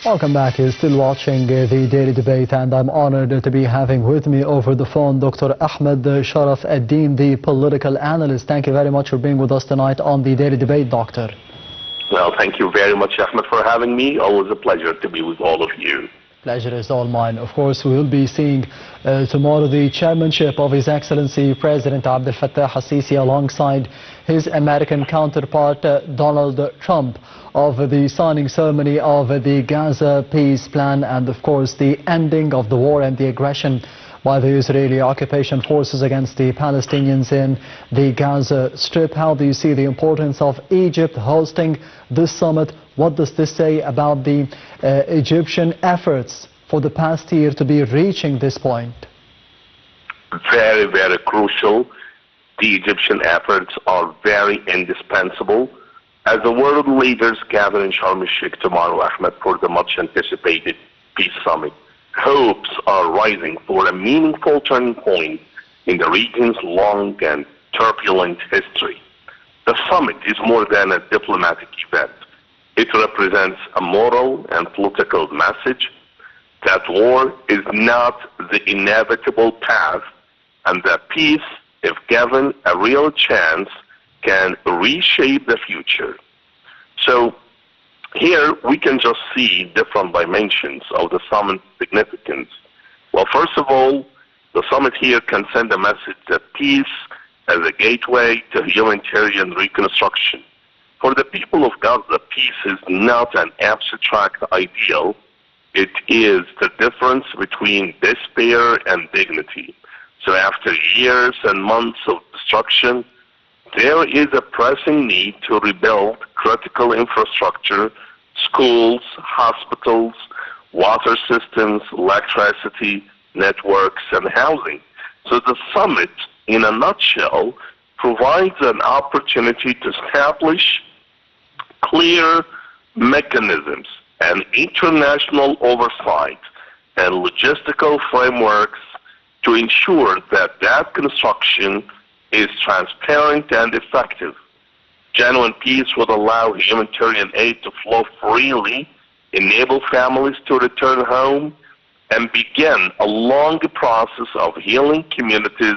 Welcome back. You're still watching the Daily Debate, and I'm honored to be having with me over the phone Dr. Ahmed Sharaf, the political analyst. Thank you very much for being with us tonight on the Daily Debate, Doctor. Well, thank you very much, Ahmed, for having me. Always a pleasure to be with all of you. Pleasure is all mine. Of course, we will be seeing tomorrow the chairmanship of His Excellency President Abdel Fattah al-Sisi alongside his American counterpart Donald Trump of the signing ceremony of the Gaza peace plan and, of course, the ending of the war and the aggression by the Israeli occupation forces against the Palestinians in the Gaza Strip. How do you see the importance of Egypt hosting this summit? What does this say about the Egyptian efforts for the past year to be reaching this point? Very, very crucial. The Egyptian efforts are very indispensable. As the world leaders gather in Sharm el-Sheikh tomorrow, Ahmed, for the much anticipated peace summit, hopes are rising for a meaningful turning point in the region's long and turbulent history. The summit is more than a diplomatic event. It represents a moral and political message that war is not the inevitable path, and that peace, if given a real chance, can reshape the future. So here we can just see different dimensions of the summit's significance. Well, first of all, the summit here can send a message that peace as a gateway to humanitarian reconstruction. For the people of Gaza, peace is not an abstract ideal. It is the difference between despair and dignity. So after years and months of destruction, there is a pressing need to rebuild critical infrastructure, schools, hospitals, water systems, electricity, networks, and housing. So the summit, in a nutshell, provides an opportunity to establish clear mechanisms and international oversight and logistical frameworks to ensure that that construction is transparent and effective. Genuine peace would allow humanitarian aid to flow freely, enable families to return home, and begin a long process of healing communities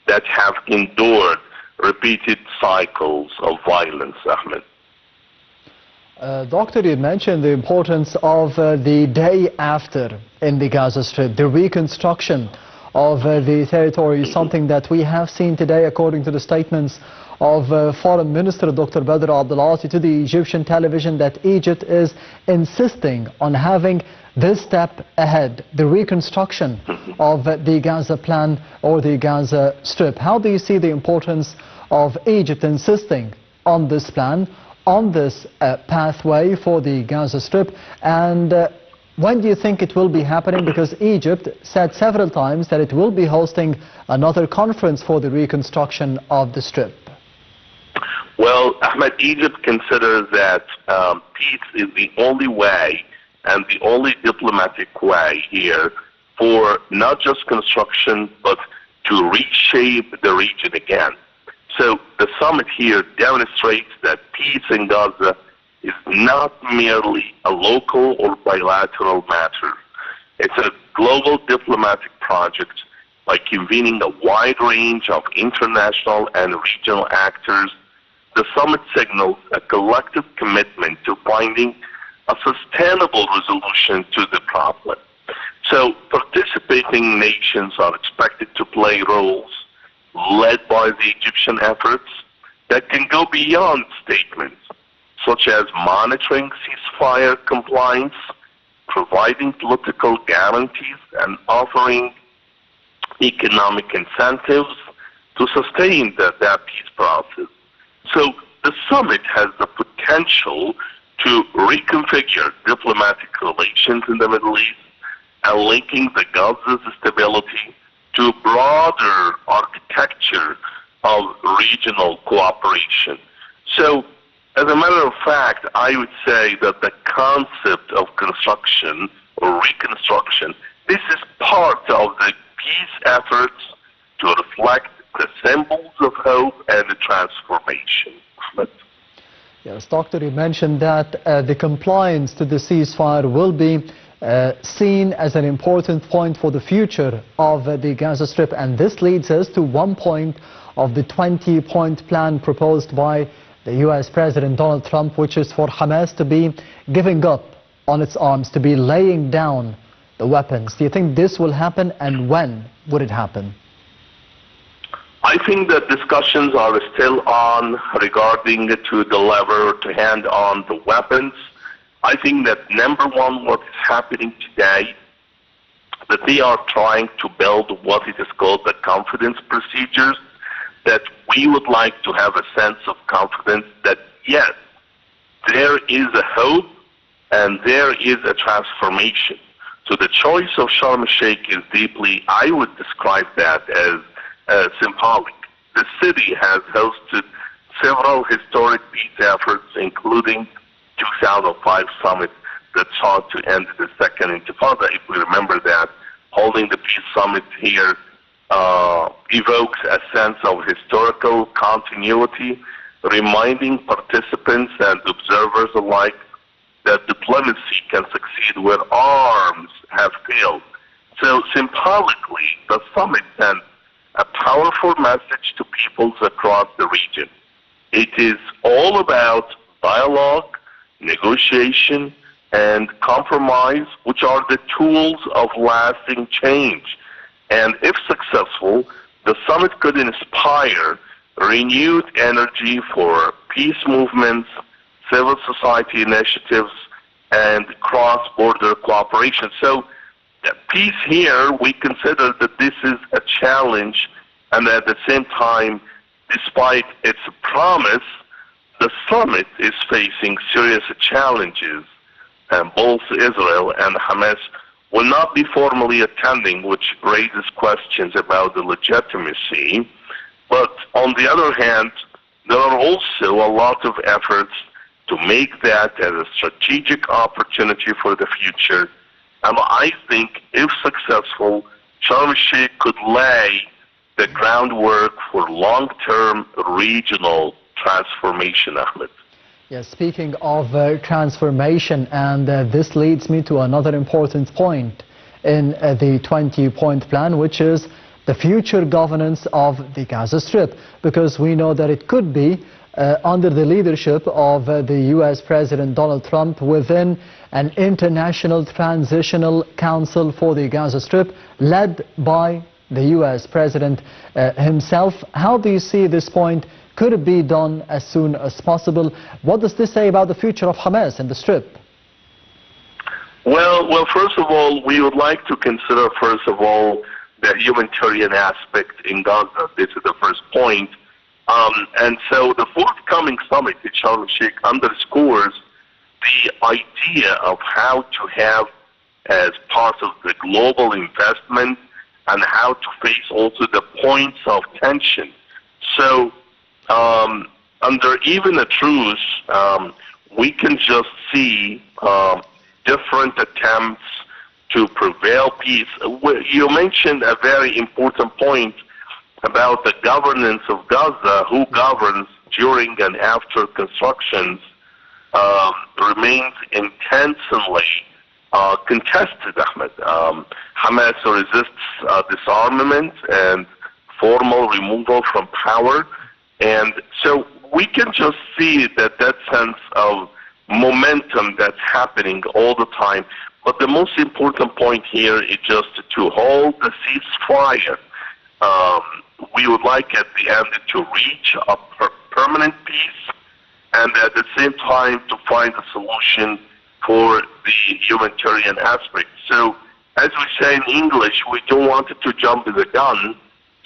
that have endured repeated cycles of violence, Ahmed. Doctor, you mentioned the importance of the day after in the Gaza Strip, the reconstruction of the territory, something that we have seen today, according to the statements of Foreign Minister Dr. Badr Abdulati to the Egyptian television, that Egypt is insisting on having this step ahead, the reconstruction of the Gaza plan or the Gaza Strip. How do you see the importance of Egypt insisting on this plan, on this pathway for the Gaza Strip, and when do you think it will be happening? Because Egypt said several times that it will be hosting another conference for the reconstruction of the Strip. Well, Ahmed, Egypt considers that peace is the only way and the only diplomatic way here for not just construction, but to reshape the region again. So the summit here demonstrates that peace in Gaza is not merely a local or bilateral matter. It's a global diplomatic project by convening a wide range of international and regional actors. The summit signals a collective commitment to finding a sustainable resolution to the problem. So participating nations are expected to play roles led by the Egyptian efforts that can go beyond statements, such as monitoring ceasefire compliance, providing political guarantees, and offering economic incentives to sustain that peace process. So the summit has the potential to reconfigure diplomatic relations in the Middle East and linking the Gaza's stability to a broader architecture of regional cooperation. So, as a matter of fact, I would say that the concept of construction or reconstruction, this is part of the peace efforts to reflect the symbols of hope and the transformation. Yes, Doctor, you mentioned that the compliance to the ceasefire will be seen as an important point for the future of the Gaza Strip, and this leads us to one point of the 20-point plan proposed by the U.S. President Donald Trump, which is for Hamas to be giving up on its arms, to be laying down the weapons. Do you think this will happen, and when would it happen? I think that discussions are still on regarding to deliver, to hand on the weapons. I think that number one, what is happening today, that they are trying to build what it is called the confidence procedures, that we would like to have a sense of confidence that yes, there is a hope and there is a transformation. So the choice of Sharm el-Sheikh is deeply, I would describe that as symbolic. The city has hosted several historic peace efforts, including 2005 summit that sought to end the Second Intifada. If we remember that, holding the peace summit here evokes a sense of historical continuity, reminding participants and observers alike that diplomacy can succeed where arms have failed. So symbolically, the summit sent a powerful message to peoples across the region. It is all about dialogue, negotiation, and compromise, which are the tools of lasting change. And if successful, the summit could inspire renewed energy for peace movements, civil society initiatives, and cross-border cooperation. So peace here, we consider that this is a challenge, and at the same time, despite its promise, the summit is facing serious challenges, and both Israel and Hamas will not be formally attending, which raises questions about the legitimacy. But on the other hand, there are also a lot of efforts to make that as a strategic opportunity for the future. And I think, if successful, Sharm el-Sheikh could lay the groundwork for long-term regional transformation, Ahmed. Yes, speaking of transformation, and this leads me to another important point in the 20-point plan, which is the future governance of the Gaza Strip, because we know that it could be under the leadership of the U.S. President Donald Trump within an international transitional council for the Gaza Strip led by the U.S. President himself. How do you see this point? Could it be done as soon as possible? What does this say about the future of Hamas in the Strip? Well, first of all, we would like to consider, first of all, the humanitarian aspect in Gaza. This is the first point. And so the forthcoming summit in Sharm el-Sheikh underscores the idea of how to have, as part of the global investment, and how to face also the points of tension. So under even a truce, we can just see different attempts to prevail peace. You mentioned a very important point about the governance of Gaza, who governs during and after constructions, remains intensely contested, Ahmed. Hamas resists disarmament and formal removal from power, and so we can just see that sense of momentum that's happening all the time. But the most important point here is just to hold the ceasefire. We would like at the end to reach a permanent peace, and at the same time to find a solution for the humanitarian aspect. So, as we say in English, we don't want it to jump the gun.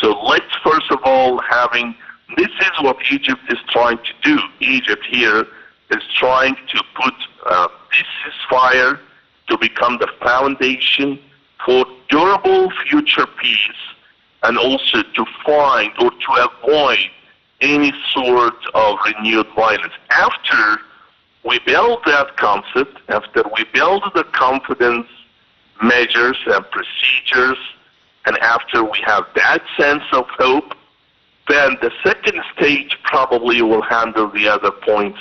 So let's first of all this is what Egypt is trying to do. Egypt here is trying to put this ceasefire to become the foundation for durable future peace, and also to find or to avoid any sort of renewed violence. After we build that concept, after we build the confidence measures and procedures, and after we have that sense of hope, then the second stage probably will handle the other points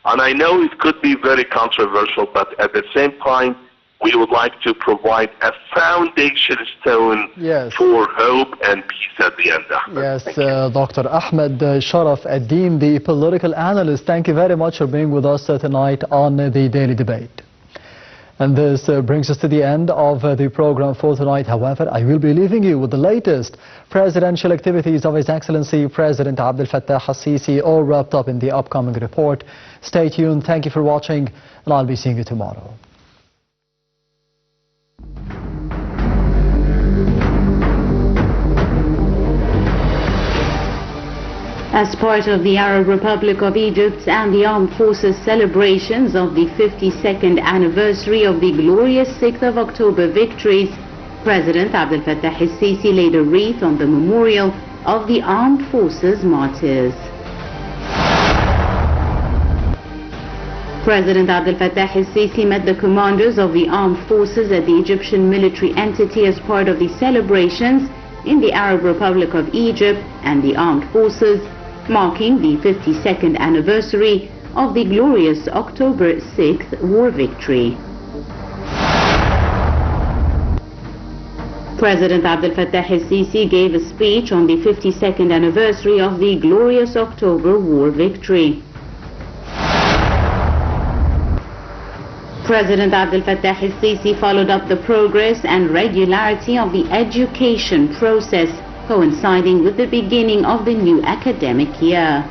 And I know it could be very controversial, but at the same time, we would like to provide a foundation stone for hope and peace at the end. Ahmed. Yes, Dr. Ahmed Sharaf, the political analyst, thank you very much for being with us tonight on the Daily Debate. And this brings us to the end of the program for tonight. However, I will be leaving you with the latest presidential activities of His Excellency President Abdel Fattah al-Sisi, all wrapped up in the upcoming report. Stay tuned. Thank you for watching, and I'll be seeing you tomorrow. As part of the Arab Republic of Egypt and the Armed Forces celebrations of the 52nd anniversary of the glorious 6th of October victories, President Abdel Fattah al-Sisi laid a wreath on the memorial of the Armed Forces martyrs. President Abdel Fattah al-Sisi met the commanders of the armed forces at the Egyptian military entity as part of the celebrations in the Arab Republic of Egypt and the armed forces, marking the 52nd anniversary of the glorious October 6th war victory. President Abdel Fattah al-Sisi gave a speech on the 52nd anniversary of the glorious October war victory. President Abdel Fattah al-Sisi followed up the progress and regularity of the education process, coinciding with the beginning of the new academic year.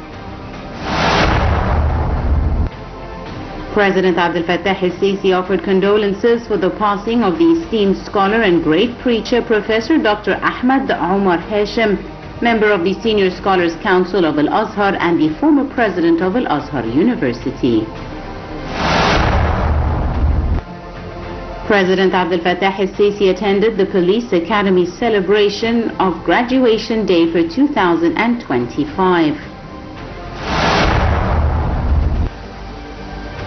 President Abdel Fattah al-Sisi offered condolences for the passing of the esteemed scholar and great preacher Professor Dr. Ahmed Omar Hashim, member of the Senior Scholars Council of Al-Azhar and the former president of Al-Azhar University. President Abdel Fattah al-Sisi attended the Police Academy celebration of Graduation Day for 2025.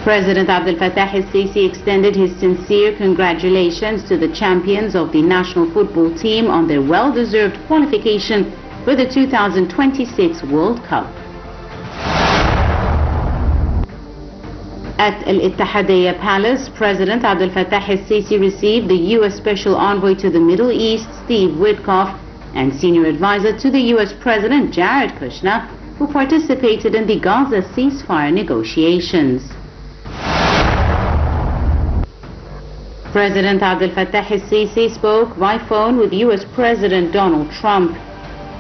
President Abdel Fattah al-Sisi extended his sincere congratulations to the champions of the national football team on their well-deserved qualification for the 2026 World Cup. At Al-Ittihadiyya Palace, President Abdel Fattah al-Sisi received the U.S. Special Envoy to the Middle East, Steve Witkoff, and Senior Advisor to the U.S. President Jared Kushner, who participated in the Gaza ceasefire negotiations. President Abdel Fattah al-Sisi spoke by phone with U.S. President Donald Trump.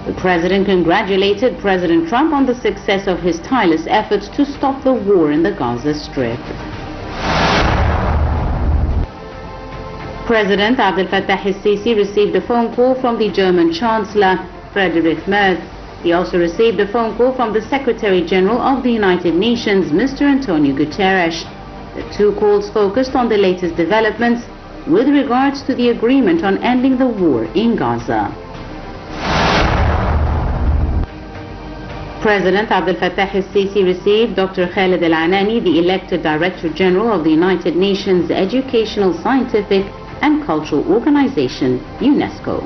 The President congratulated President Trump on the success of his tireless efforts to stop the war in the Gaza Strip. President Abdel Fattah al-Sisi received a phone call from the German Chancellor, Friedrich Merz. He also received a phone call from the Secretary General of the United Nations, Mr. Antonio Guterres. The two calls focused on the latest developments with regards to the agreement on ending the war in Gaza. President Abdel Fattah al-Sisi received Dr. Khaled al-Anani, the elected Director General of the United Nations Educational, Scientific and Cultural Organization, UNESCO.